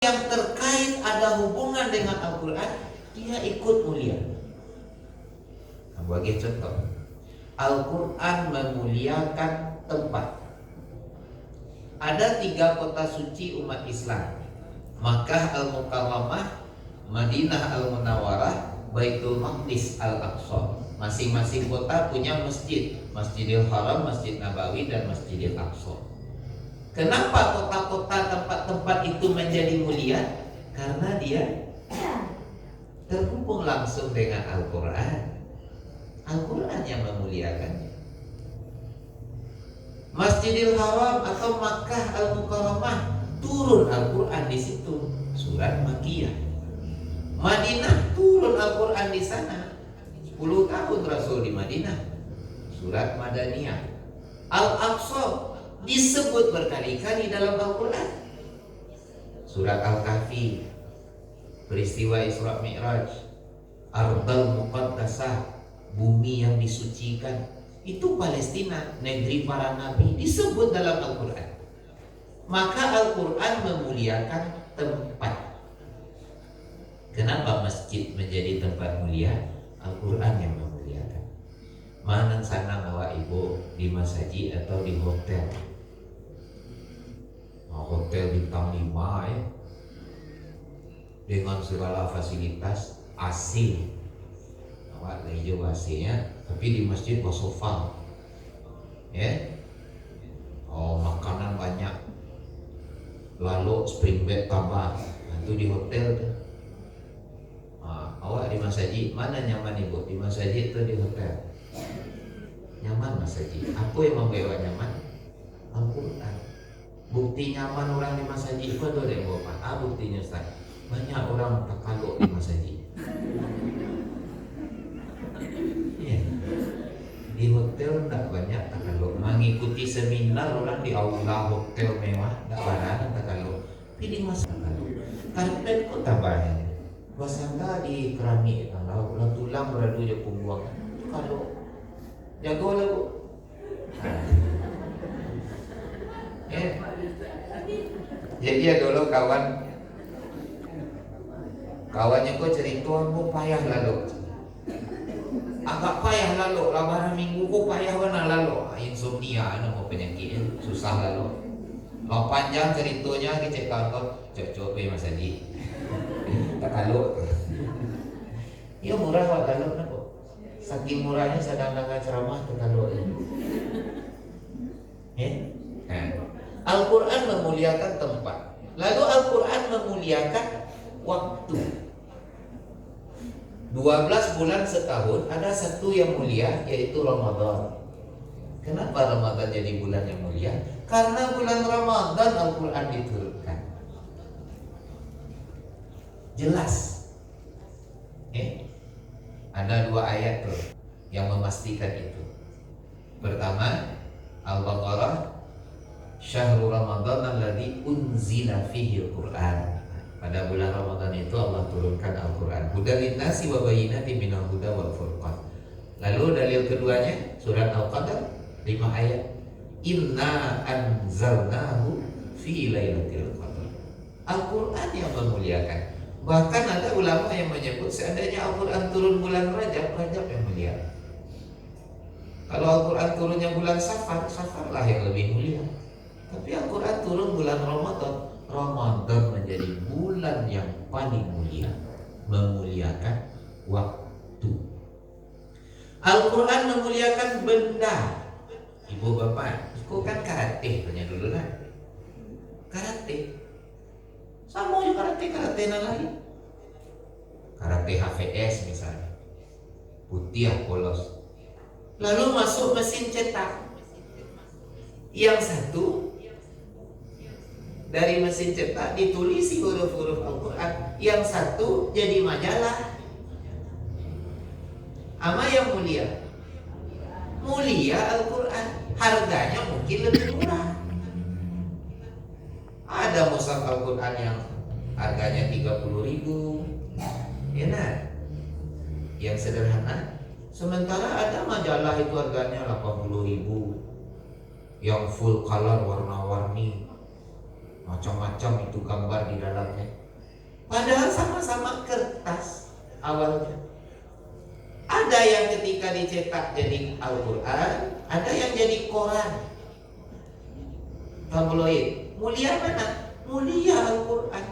yang terkait ada hubungan dengan Al-Quran, dia ikut mulia. Nah, bagi contoh, Al-Quran memuliakan tempat. Ada 3 kota suci umat Islam: Makkah Al-Mukarramah, Madinah Al-Munawwarah, Baitul Maqdis Al-Aqsa. Masing-masing kota punya masjid, Masjidil Haram, Masjid Nabawi, dan Masjidil Aqsa. Kenapa kota-kota tempat-tempat itu menjadi mulia? Karena dia terhubung langsung dengan Al-Quran. Al-Quran yang memuliakannya. Masjidil Haram atau Makkah Al-Mukarramah, turun Al-Quran di situ, surat Makkiyah. Madinah, turun Al-Quran di sana, 10 tahun Rasul di Madinah, surat Madaniyah. Al-Aqsa disebut berkali-kali dalam Al-Quran, surat Al-Kahfi, peristiwa Isra Mi'raj, Ardal Muqaddasah, bumi yang disucikan. Itu Palestina, negeri para nabi, disebut dalam Al-Quran. Maka Al-Quran memuliakan tempat. Kenapa masjid menjadi tempat mulia? Al-Quran yang memuliakan. Mana sana bawa ibu di masjid atau di hotel? Hotel bintang 5 ya, dengan segala fasilitas, AC, awak hijau AC-nya, tapi di masjid bawa sofa, ya. Oh, makanan banyak, lalu spring bed tambah. Itu di hotel tuh. Awak di masjid mana nyaman ibu? Di masjid itu di hotel nyaman masjid. Apa yang membawa nyaman? Al-Quran. Bukti nyaman orang di masjid itu ada yang bawa. Buktinya Ustaz, banyak orang takaluk di masjid. Yeah. Di hotel tidak banyak takaluk. Mengikuti seminar orang di aula hotel mewah, tidak banyak takaluk. Tapi di masjid takaluk. Karpet kok tambahnya. Basanda di keramik, kalau tulang beradu je pembuang. Kalau jago lah bu. Jadi ya dulu kawannya kok cerita aku payah lalu, agak payah lalu, lebaran minggu kok payah benar lalu, insomnia, nama penyakit susah lalu. Kalau panjang ceritanya kita cek kantor, cocok mas Adi, tak kalau, ya murah pak kalau napa, saking murahnya sedang-sedang ceramah tak kalau. Al-Quran memuliakan tempat. Lalu Al-Quran memuliakan waktu. 12 bulan setahun, ada satu yang mulia, yaitu Ramadan. Kenapa Ramadan jadi bulan yang mulia? Karena bulan Ramadan Al-Quran diturunkan. Jelas. Ada 2 ayat tuh yang memastikan itu. Pertama, Al-Baqarah, Syahrul Ramadan alladzi unzila fihi al-Qur'an. Pada bulan Ramadan itu Allah turunkan Al-Quran. Hudan linnasi wa bayyinatin minal huda wal furqan. Lalu dalil keduanya surat Al-Qadr 5 ayat. Inna anzalnahu fi lailatul qadr. Al-Quran yang memuliakan. Bahkan ada ulama yang menyebut seandainya Al-Quran turun bulan Rajab, Rajab yang mulia. Kalau Al-Quran turunnya bulan Safar, Safarlah yang lebih mulia. Tapi Al-Quran turun bulan Ramadan, Ramadan menjadi bulan yang paling mulia, memuliakan waktu. Al-Quran memuliakan benda. Ibu bapak, kau kan karate, tanya dulu lah. Karate, sama juga karate lain. Karate HVS misalnya, putih polos. Lalu masuk mesin cetak. Yang satu dari mesin cetak ditulisi huruf-huruf Al-Quran, yang satu jadi majalah. Ama yang mulia? Mulia Al-Quran. Harganya mungkin lebih murah. Ada mushaf Al-Quran yang harganya 30.000, ya nah, yang sederhana. Sementara ada majalah itu harganya 80.000, yang full color warna-warni. macam-macam itu gambar di dalamnya. Padahal sama-sama kertas awalnya. Ada yang ketika dicetak jadi Al-Quran, ada yang jadi koran, tabloid. Mulia mana? Mulia Al-Quran.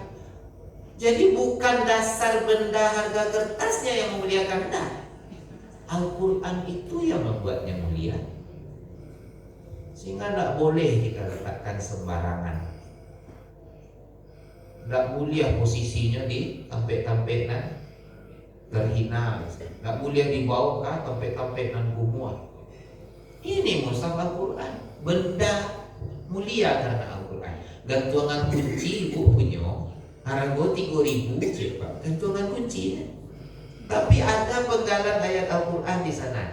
Jadi bukan dasar benda harga kertasnya yang memuliakan, dah. Al-Quran itu yang membuatnya mulia. Sehingga tidak boleh kita letakkan sembarangan. Tidak mulia posisinya di tampek-tampekan terhina. Tidak mulia di bawah kan tampek-tampekan kumuh. Ini mushaf Al-Quran, benda mulia karena Al-Quran. Gantungan kunci ibu punya harga 3.000 cepat. Gantungan kunci. Tapi ada penggalan ayat Al-Quran di sana.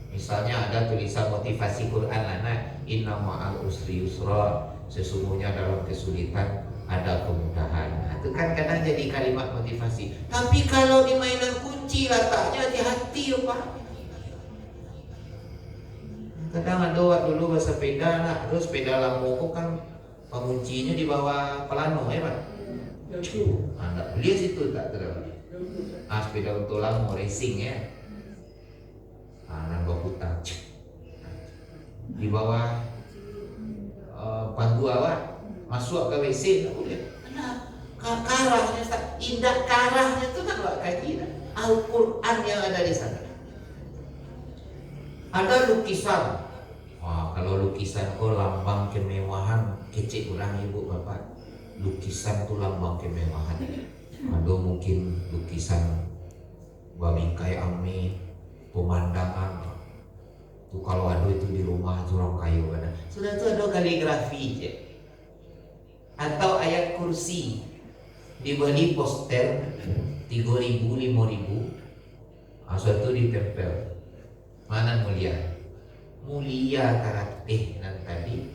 Misalnya ada tulisan motivasi Quran anak, inna ma'al usri yusra, sesungguhnya dalam kesulitan ada kemudahan. Nah, itu kan kadang jadi kalimat motivasi. Tapi kalau di mainan kunci letaknya hati-hati ya Pak. Kadang ada dulu bersepeda lah, terus sepeda lampu kan penguncinya di bawah pelano ya Pak. Anda beli situ tak terlalu. Sepeda untuk lampu racing ya. Nambah hutang di bawah pandu awak masuk ke WC tak boleh. Karahnya indah, karahnya itu kan wak kaji Al-Quran yang ada di sana. Ada lukisan. Wah, kalau lukisan lambang kemewahan, kecil orang ibu bapak. Lukisan itu lambang kemewahan. Ada mungkin lukisan bingkai ame, pemandangan. Tuh kalau ada itu di rumah orang kayu ada. Sudah itu ada kaligrafi je. Atau ayat kursi dibeli poster 3.000, 5.000. Asal itu ditempel. Mana mulia? Mulia karakter dan tadi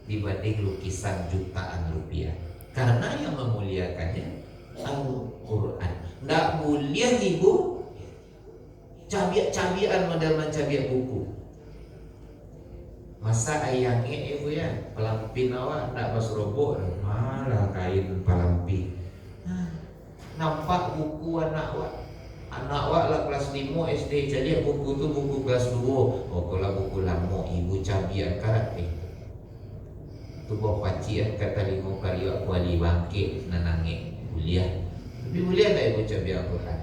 dibanding lukisan jutaan rupiah. Karena yang memuliakannya Al-Quran. Tidak mulia ibu cabian model cabian buku. Masa ayangnya ibu ya pelampin awak tidak pas robok malah kain pelampin. Nampak buku anak awak lah kelas 5 SD, jadi buku tu buku kelas 2. Oh kalau buku lama ibu cabian karakter. Tu bawa paci kata lingo karya kuali bangkit nanange mulia. Tapi mulia tak ibu cabian Al-Quran.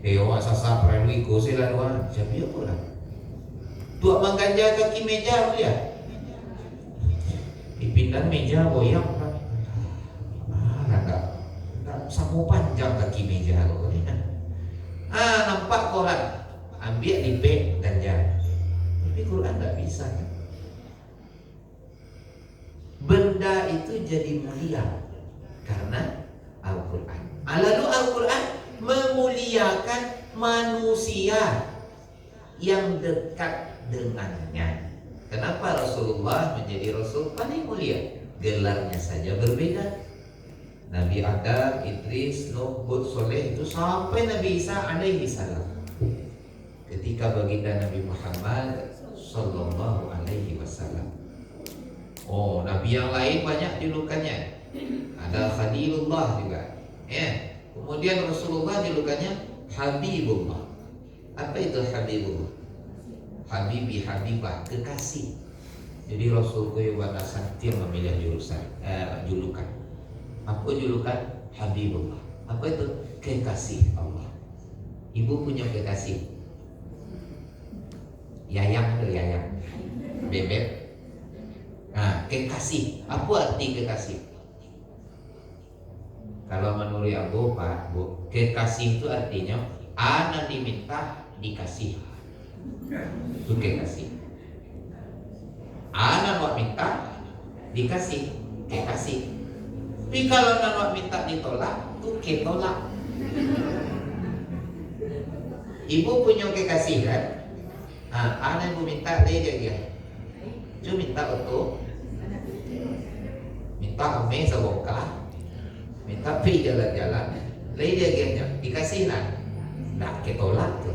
Awak sasa primary ko sila dua cabian Al-Quran. Tuak mengganja kaki meja mulia. Dipindah meja boyang kan. Tak sapu panjang kaki meja lo ni. Nampak koran, ambil lipet ganja. Tapi Quran tak bisa kan? Benda itu jadi mulia karena Al-Quran. Lalu Al-Quran memuliakan manusia yang dekat dengannya. Kenapa Rasulullah menjadi Rasul paling mulia? Gelarnya saja berbeda. Nabi Adam, Idris, Nuh, Hud, Soleh itu sampai Nabi Isa alaihi salam. Ketika baginda Nabi Muhammad sallallahu alaihi wasallam. Oh, Nabi yang lain banyak julukannya. Ada Khalilullah juga. Kemudian Rasulullah julukannya Habibullah. Apa itu Habibullah? Habibi, Habibah, kekasih. Jadi Rasulullah yang santir memilih julukan. Apa julukan? Habibullah. Apa itu? Kekasih Allah. Ibu punya kekasih? Yayang atau yayang? Bebek? Kekasih. Apa arti kekasih? Kalau menurut aku Pak, Bu, kekasih itu artinya anak diminta dikasih. Itu kekasih. Anak mau minta dikasih, kekasih. Tapi kalau anak minta ditolak, itu ketolak. Ibu punya kekasih kan? Anak ibu minta dia. Dia minta untuk minta ame sebongkah, minta pergi jalan-jalan, dia dikasih lah, tak ketolak tu.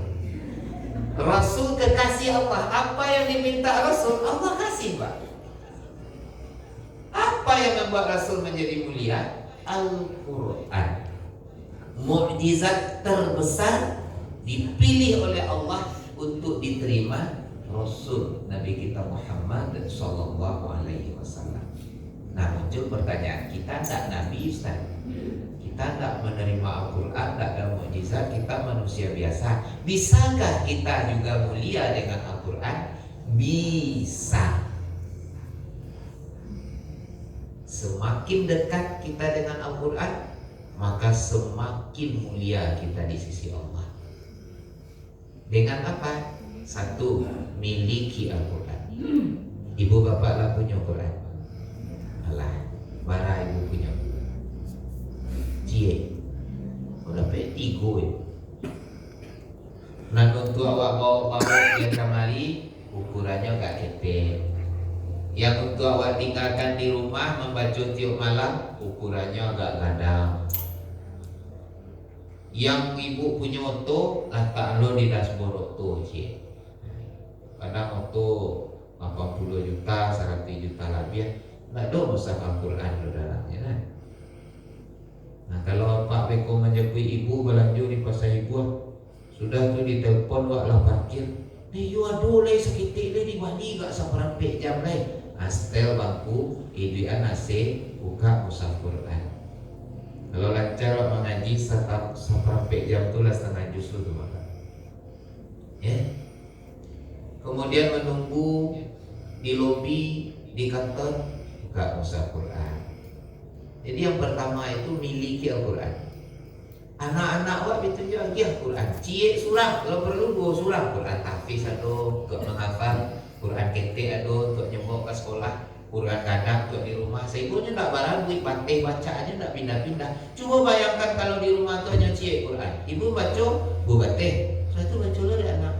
Rasul kekasih Allah, apa yang diminta Rasul Allah kasih Pak. Apa yang membuat Rasul menjadi mulia? Al-Quran. Mukjizat terbesar dipilih oleh Allah untuk diterima Rasul Nabi kita Muhammad Sallallahu Alaihi Wasallam. Nah, muncul pertanyaan, kita tak Nabi Ustaz, kita tak menerima Al-Quran, tak ada mukjizat, kita manusia biasa. Bisakah kita juga mulia dengan Al-Quran? Bisa. Semakin dekat kita dengan Al-Quran, maka semakin mulia kita di sisi Allah. Dengan apa? Satu, miliki Al-Quran. Ibu bapak lah punya Quran. Alah, bara ibu punya. Cie, udah petigo ya. Nah, untuk awak bawa dia kemari, ukurannya gak tete. Yang untuk awak tinggalkan di rumah membaca tiap malam, ukurannya agak gadang. Yang ibu punya oto, letak lo di dashboard oto, cie. Kadang oto 80 juta, 100 juta lebih, nggak ada mushaf Al-Quran di dalamnya. Nah, kalau Pak Beko menjepui ibu belanja di pasar ibu, sudah tuh ditelepon wak lah parkir. Yo aduh leh sekitik leh di Bali gak seperempat jam leh. Astel bangku, iduan AC, buka mushaf Quran. Kalau lancar wak mengaji seperempat jam tu lah setengah juz tu maka. Ya. Kemudian menunggu di lobi di kantor, buka mushaf Quran. Jadi yang pertama itu miliki Al-Quran. Anak-anak wak itu juga Al-Quran. Cie surah, kalau perlu 2 surah. Quran tahfiz atau untuk menghafal, Quran ketik atau untuk nyemok ke sekolah, Quran kadang untuk di rumah. Seibunya tak barang duit patih bacaannya tak pindah-pindah. Coba bayangkan kalau di rumah tu hanya cie Quran. Ibu baca, bu batih. Satu baca lo dari anak.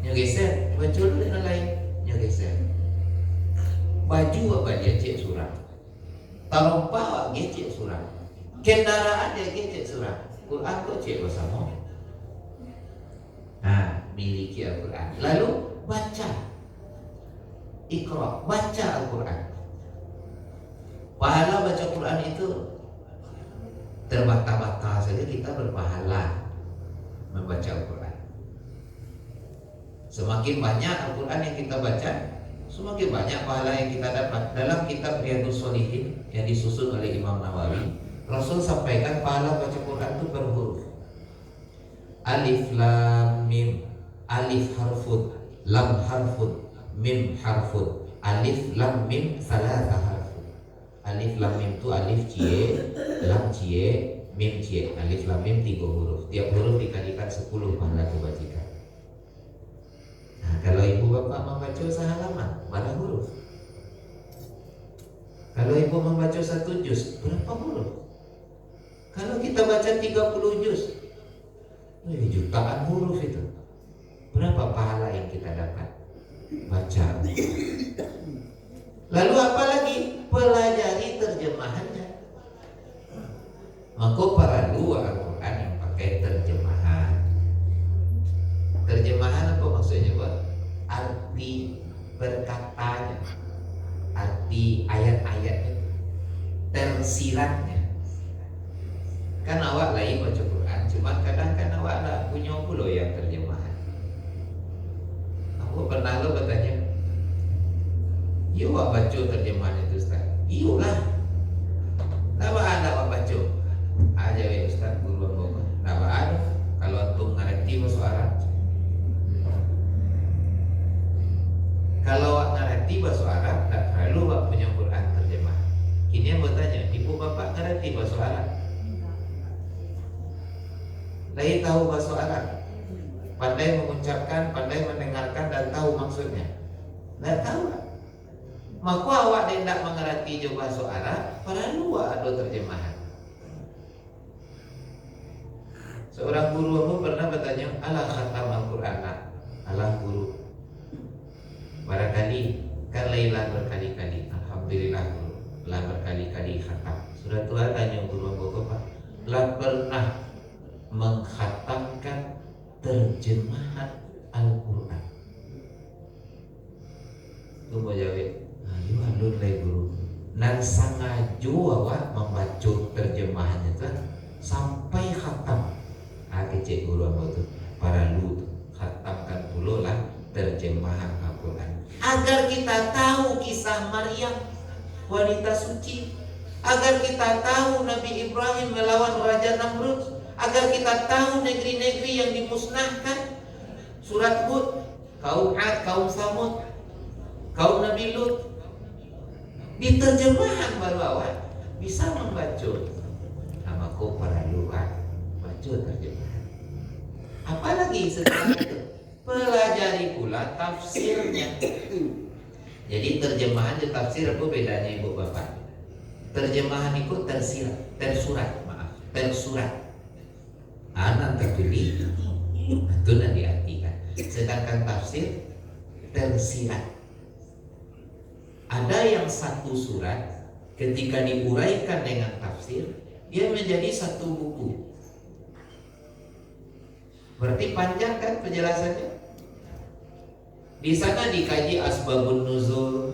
Nya geser, baca lo dari lain. Nya geser. Baju apa dia cie surah. Tarumpah dia cie surah. Kendaraan dia cie surah. Quran kok cie bersama. Nah, miliki Al-Quran. Lalu baca. Iqra, baca Al-Quran. Pahala baca Quran itu terbata-bata saja kita berpahala membaca Al-Quran. Semakin banyak Al-Quran yang kita baca, semakin banyak pahala yang kita dapat. Dalam kitab Riyadhus Shalihin yang disusun oleh Imam Nawawi, Rasul sampaikan pahala baca Quran itu berhuruf. Alif lam mim. Alif harfun, lam harfun, mim harfun. Alif lam mim salasa harfun. Alif lam mim itu alif cie, lam cie, mim cie. Alif lam mim 3 huruf. Tiap huruf dikalikan 10 pahala kebajikan. Nah, kalau ibu bapak membaca sehalaman, berapa huruf? Kalau ibu membaca 1 juz, berapa huruf? Kalau kita baca 30 juz, jutaan huruf itu. Berapa pahala yang kita dapat? Baca. Lalu apa lagi? Pelajari terjemahannya. Maka para dua Al-Quran yang pakai terjemahan. Terjemahan apa maksudnya, Pak? Arti berkatanya, arti ayat-ayatnya, tersiratnya. Kan awak lagi baca Quran, cuma kadang kan awak tak punya pula yang terjemahan. Aku pernah lo bertanya, "Iyo awak baca terjemahan itu Ustaz?" "Iyalah." "Napa ada awak baca?" "Aja ya Ustaz, guru bapak." "Napa ada? Kalau antum ngerti bahasa Arab." Kalau awak ngerti bahasa Arab, tak perlu awak punya Quran terjemahan. Kini yang bertanya, ibu bapak ngerti bahasa Arab? Lagi tahu bahasa Arab, pandai mengucapkan, pandai mendengarkan dan tahu maksudnya. Tidak tahu. Maka awak tidak mengerti juga bahasa Arab, perlu ada terjemahan. Seorang guru aku pernah bertanya, "Ala khatam Al-Quran?" "Ala guru." Barangkali kan Laila berkali-kali. Alhamdulillah guru, lah berkali-kali khatam. Sudah tua tanya guru aku, "Pak, lah pernah mengkhatamkan terjemahan Al-Quran?" Itu mau jawab, "Ayo alur lagi guru." Nan membaca terjemahannya tuh sampai khatam. Kecik guru apa tuh para lu tuh khatamkan pula lah terjemahan Al-Quran agar kita tahu kisah Maryam wanita suci, agar kita tahu Nabi Ibrahim melawan Raja Namrud, agar kita tahu negeri-negeri yang dimusnahkan, surat Hud, kaum Ad, kaum Samud, kaum Nabi Lut. Di terjemahan baru awal bisa membaca. Nama kau para luar baca terjemahan. Apalagi setelah itu pelajari pula tafsirnya. Jadi terjemahan dan tafsir apa bedanya ibu bapak? Terjemahan itu tersurat. Anak tertulis itu nanti diartikan. Sedangkan tafsir tersirat. Ada yang satu surat ketika diuraikan dengan tafsir dia menjadi satu buku. Berarti panjang kan penjelasannya? Di sana dikaji asbabun nuzul,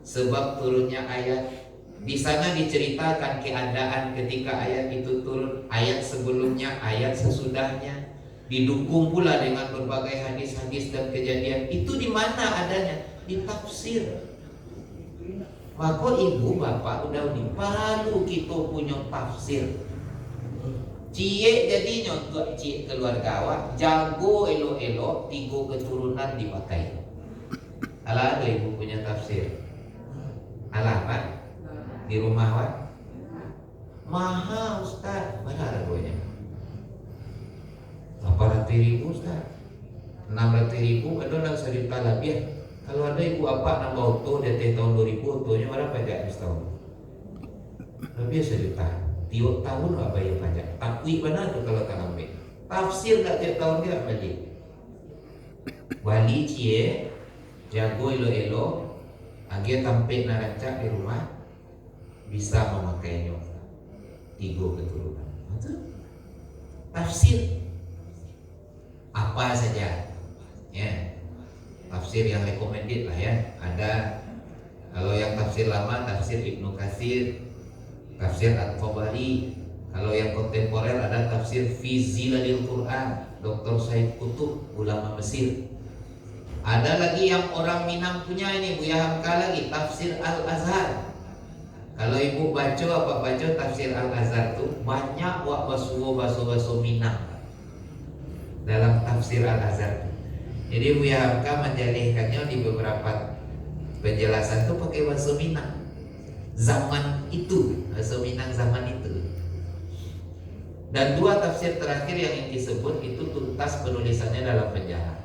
sebab turunnya ayat. Di sana diceritakan keadaan ketika ayat itu turun, ayat sebelumnya, ayat sesudahnya. Didukung pula dengan berbagai hadis-hadis dan kejadian. Itu di mana adanya? Di tafsir. Maka ibu bapak udah perlu kita punya tafsir. Cie jadi nyontok cie keluarga awak jago elok-elok 3 keturunan dipakai. Alah ada ibu punya tafsir. Alah pak di rumah awak mahal Ustaz, berapa harganya? 800.000 Ustaz, 600.000 ada lah cerita lebih. Kalau ada ibu apa nambah auto dari tahun 2000 autonya berapa aja setahun? Lebih sejuta. Tiap tahun apa bayar pajak? Tapi mana tuh kalau tak ambil? Tafsir tak tiap tahun dia balik. Wali cie jago elo-elo, agak tampil narancak di rumah bisa memakainya 3 keturunan. Itu tafsir apa saja, ya tafsir yang recommended lah ya. Ada kalau yang tafsir lama tafsir Ibnu Katsir, tafsir At-Tabari. Kalau yang kontemporer ada tafsir Fi Zilalil Quran, Dr. Said Qutb, ulama Mesir. Ada lagi yang orang Minang punya ini, Buya Hamka lagi, tafsir Al-Azhar. Kalau ibu baca apa baca tafsir Al-Azhar tuh banyak wak baso Minang dalam tafsir Al-Azhar. Jadi Buya Hamka menjalihkannya di beberapa penjelasan tuh pakai bahasa Minang. Zaman itu, bahasa Minang zaman itu. Dan 2 tafsir terakhir yang disebut itu tuntas penulisannya dalam penjara.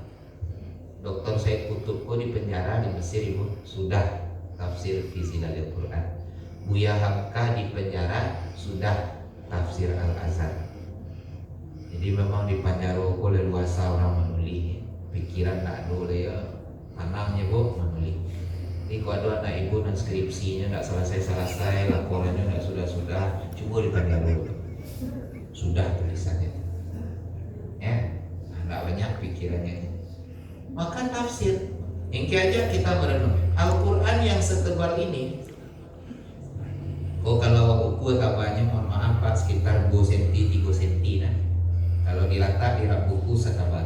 Dr. Said Qutb di penjara di Mesir ibu sudah tafsir Fi Zilalil Quran. Buya Hamka di penjara sudah tafsir Al-Azhar. Jadi memang di penjara oleh luasa orang menulis. Pikiran tak ada oleh ya, tanamnya bu menulis. Jadi kalau ada anak ibu dan skripsinya tidak selesai, laporannya tidak sudah, coba ditanya dulu. Sudah tulisannya, ya, tidak banyak pikirannya. Maka tafsir, yang aja kita merenung Al-Quran yang setebal ini. Oh kalau buku kabarnya mohon maaf pak sekitar 2 cm 3 cm nah. Kalau diletak di rak buku setebal.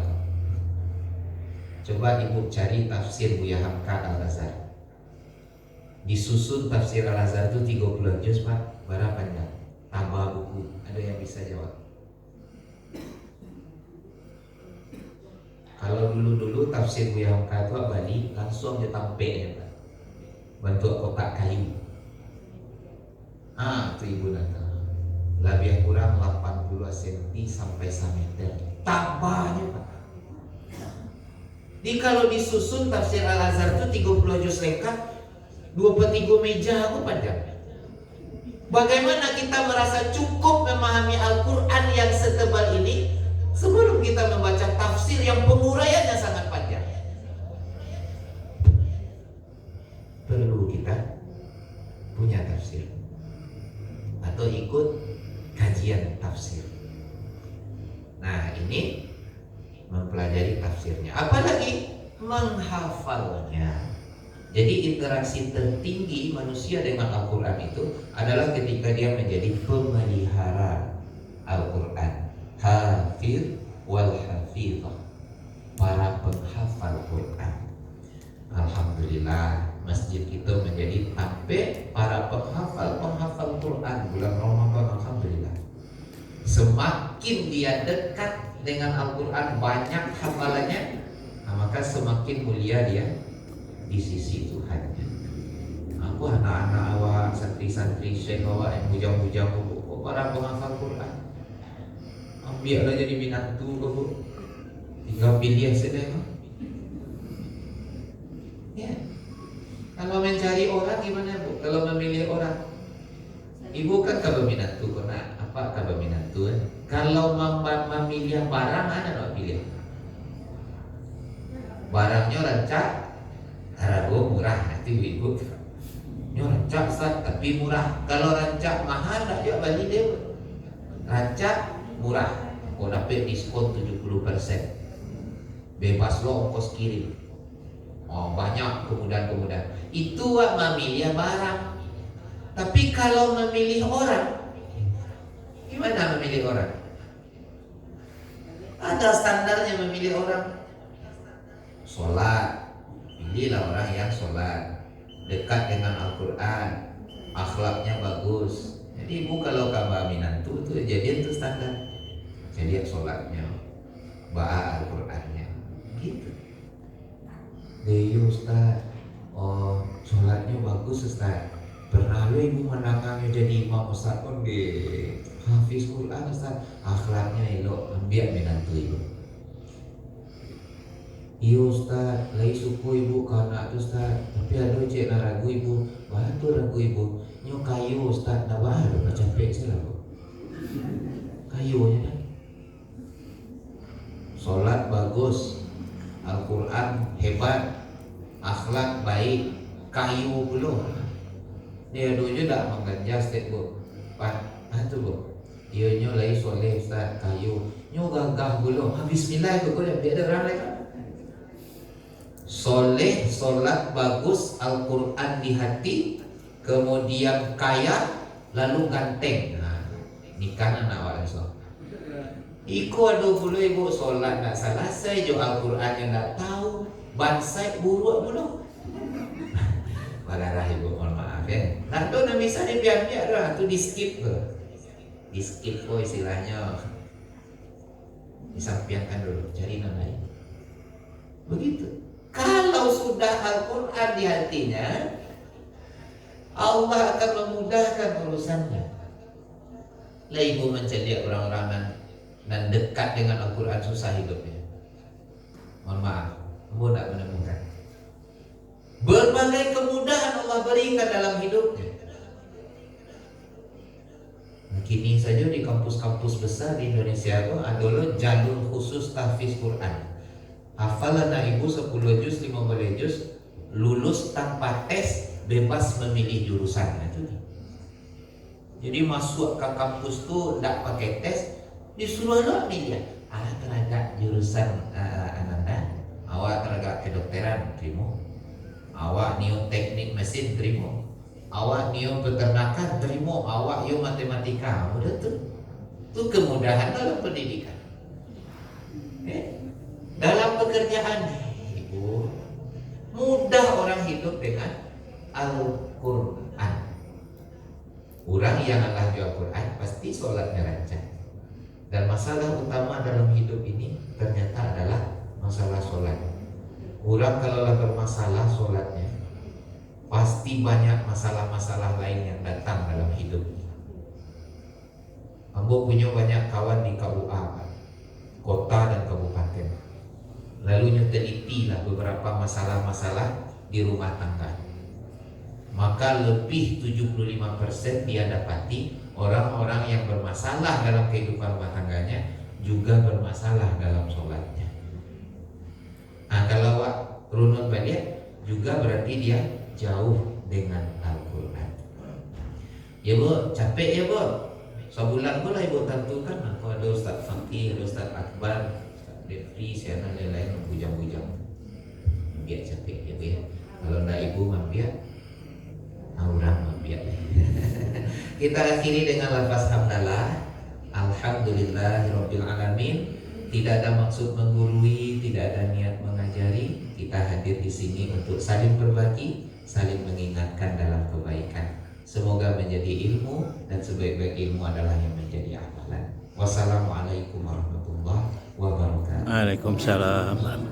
Coba ibu cari tafsir Buya Hamka Al-Azhar. Disusun tafsir Al-Azhar itu 30 juz pak, berapa panjang? Tambah buku, ada yang bisa jawab? Kalau dulu tafsir Buya Hamka itu Bali langsung ditampilnya pak, bentuk kotak kayu. Itu ibu datang, lebih kurang 80 cm sampai 1 meter, tambahnya pak. Jadi kalau disusun tafsir Al-Azhar itu 30 juz lengkap, 2/3 meja aku panjang. Bagaimana kita merasa cukup memahami Al-Quran yang setebal ini sebelum kita membaca tafsir yang penguraiannya sangat panjang? Perlu kita punya tafsir atau ikut kajian tafsir. Nah ini mempelajari tafsirnya, apalagi menghafalnya. Jadi interaksi tertinggi manusia dengan Al-Quran itu adalah ketika dia menjadi pemelihara Al-Quran. Hafidh wal hafidhah, para penghafal Quran. Alhamdulillah, masjid kita menjadi sampai para penghafal Quran bulan Ramadan. Alhamdulillah, semakin dia dekat dengan Al-Quran, banyak hafalannya, maka semakin mulia dia di sisi Tuhannya. Aku anak-anak awak, santri-santri syekh awak yang bujang-bujang kok para penghafal Quran, ambillah jadi binatu kok, tinggal pilih saja. Ya, kalau mencari orang gimana Bu? Kalau memilih orang, Ibu kan kabaminatu, karena apa kabaminatu? Kalau memilih barang, mana nak pilih? Barangnya rancak, harga murah, nanti Ibu. Ini rancak Ustaz, tapi murah. Kalau rancak mahal, tak dia balik dia. Rancak murah, kau dapat diskon 70%, bebas lo ongkos kirim. Oh, banyak kemudahan-kemudahan. Itu memilih barang. Tapi kalau memilih orang, gimana memilih orang? Ada standarnya memilih orang. Sholat, pilihlah orang yang sholat, dekat dengan Al-Quran, akhlaknya bagus. Jadi Ibu kalau kabar minantu itu jadi itu standar. Jadi sholatnya, baca Al-Qurannya, gitu. Iya Ustaz, oh sholatnya bagus Ustaz. Pernah lu Ibu menangannya jadi imam Ustaz pun di hafiz Quran Ustaz. Akhlaknya elok, ambil minantu Ibu. Iya Ustaz, lagi suku Ibu karena itu Ustaz. Tapi ada cek nak ragu Ibu, bantu ragu Ibu. Nyo kayu Ustaz, nak baru nak capek sila Bu. Kayunya kan. Sholat bagus, Al-Quran hebat, akhlak baik, kayu belum. Dia dulu tak mengganja setiap Bu. Itu Bu. Dia nyo lagi soleh Ustaz, kayu. Nyo gagah belum. Bismillah Bu, kau dia ada orang lain. Soleh, solat bagus, Al-Quran di hati, kemudian kaya, lalu ganteng. Nah, nikah anak awak so. Iku aduh puluh Ibu solat nak salah saya jo Al-Quran yang tak tahu, bansai buruk belum. Malah Ibu mohon maaf ya. Nah tu nak misalnya biar-biar lah, tu di skip ke, di skip oh istilahnya, disampaikan dulu, cari nama lain. Begitu. Kalau sudah Al-Quran di hatinya, Allah akan memudahkan urusannya. Lah Ibu mencari orang-orang dan dekat dengan Al-Quran susah hidupnya. Mohon maaf, Ibu tak menemukan. Berbagai kemudahan Allah berikan dalam hidupnya. Kini saja di kampus-kampus besar di Indonesia itu ada jalur khusus tahfiz Quran. Hafalan Ibu 10 juz, 15 juz, lulus tanpa tes, bebas memilih jurusan. Itu. Jadi masuk ke kampus tuh tidak pakai tes, disuruh lo milih. Tenaga jurusan Ananda, awak tenaga kedokteran, terima. Awak neo teknik mesin, terima. Awak neo peternakan, terima. Awak yo matematika, udah tuh. Itu kemudahan dalam pendidikan. Dalam pekerjaan Ibu, mudah orang hidup dengan Al-Quran. Orang yang Allah di Al-Quran pasti sholatnya lancar. Dan masalah utama dalam hidup ini ternyata adalah masalah sholat. Orang kalaulah bermasalah sholatnya, pasti banyak masalah-masalah lain yang datang dalam hidup. Ambo punya banyak kawan di KUA, kota dan kabupaten. Lalu telitilah beberapa masalah-masalah di rumah tangga. Maka lebih 75% dia dapati orang-orang yang bermasalah dalam kehidupan rumah tangganya juga bermasalah dalam sholatnya. Nah kalau runut balik juga berarti dia jauh dengan Al-Quran. Ya Bu, capek ya Bu. Sebulan pula Ibu tentukan. Aku ada Ustaz Fakih, ada Ustaz Akbar, Defri, saya lain-lain bujang-bujang. Biar capek ya Bu ya. Kalau ndak ibu mampir, orang mampir. Kita akhiri dengan lafaz hamdalah. Alhamdulillahirabbil alamin. Tidak ada maksud menggurui, tidak ada niat mengajari. Kita hadir di sini untuk saling berbagi, saling mengingatkan dalam kebaikan. Semoga menjadi ilmu, dan sebaik-baik ilmu adalah yang menjadi amalan. Wassalamualaikum warahmatullahi wabarakatuh. Waalaikumsalam.